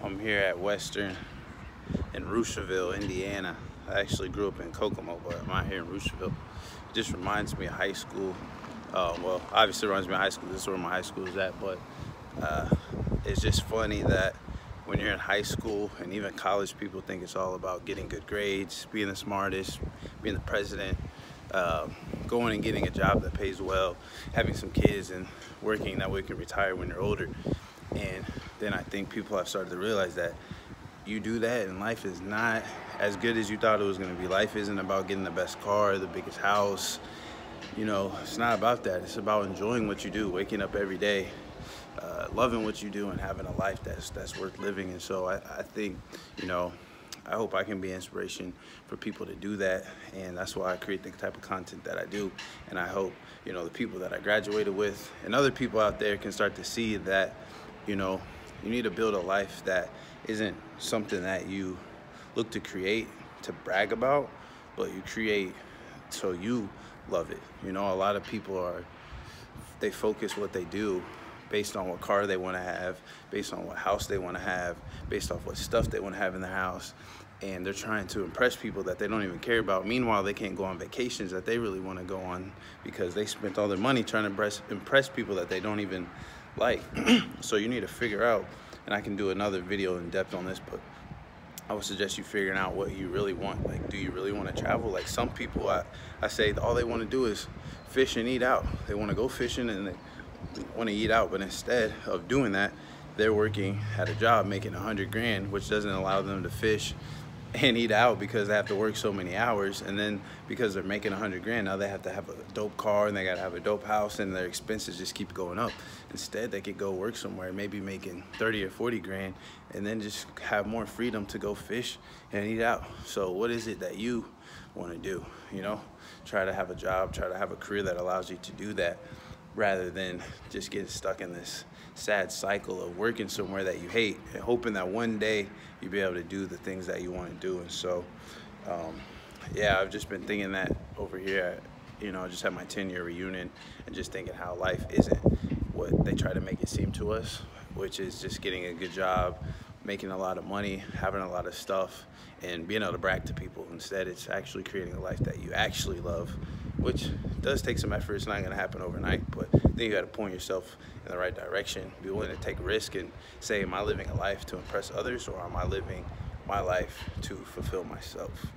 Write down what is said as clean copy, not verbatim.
I'm here at Western in Rushville, Indiana. I actually grew up in Kokomo, but I'm out here in Rushville. It just reminds me of high school. Well, obviously it reminds me of high school. This is where my high school is at, but it's just funny that when you're in high school and even college, people think it's all about getting good grades, being the smartest, being the president, going and getting a job that pays well, having some kids and working that way you can retire when you're older. And then I think people have started to realize that you do that and life is not as good as you thought it was going to be. Life isn't about getting the best car, the biggest house. You know, it's not about that. It's about enjoying what you do, waking up every day, loving what you do, and having a life that's worth living. And so I think, you know, I hope I can be inspiration for people to do that, and that's why I create the type of content that I do. And I hope, you know, the people that I graduated with and other people out there can start to see that, you know, you need to build a life that isn't something that you look to create to brag about, but you create so you love it. You know, a lot of people they focus what they do based on what car they want to have, based on what house they want to have, based off what stuff they want to have in their house. And they're trying to impress people that they don't even care about. Meanwhile, they can't go on vacations that they really want to go on because they spent all their money trying to impress people that they don't even like. So you need to figure out, and I can do another video in depth on this, but I would suggest you figuring out what you really want. Like, do you really want to travel? Like, some people, I say all they want to do is fish and eat out. They want to go fishing and they want to eat out, but instead of doing that, they're working at a job making 100 grand, which doesn't allow them to fish and eat out because they have to work so many hours. And then because they're making 100 grand, now they have to have a dope car and they got to have a dope house, and their expenses just keep going up. Instead, they could go work somewhere, maybe making 30 or 40 grand, and then just have more freedom to go fish and eat out. So what is it that you want to do? You know, try to have a job, try to have a career that allows you to do that, rather than just getting stuck in this sad cycle of working somewhere that you hate and hoping that one day you'll be able to do the things that you want to do. And so, yeah, I've just been thinking that over here. You know, I just had my 10-year reunion and just thinking how life isn't what they try to make it seem to us, which is just getting a good job, making a lot of money, having a lot of stuff, and being able to brag to people. Instead, it's actually creating a life that you actually love, which does take some effort. It's not going to happen overnight, but then you got to point yourself in the right direction, be willing to take risk and say, am I living a life to impress others, or am I living my life to fulfill myself?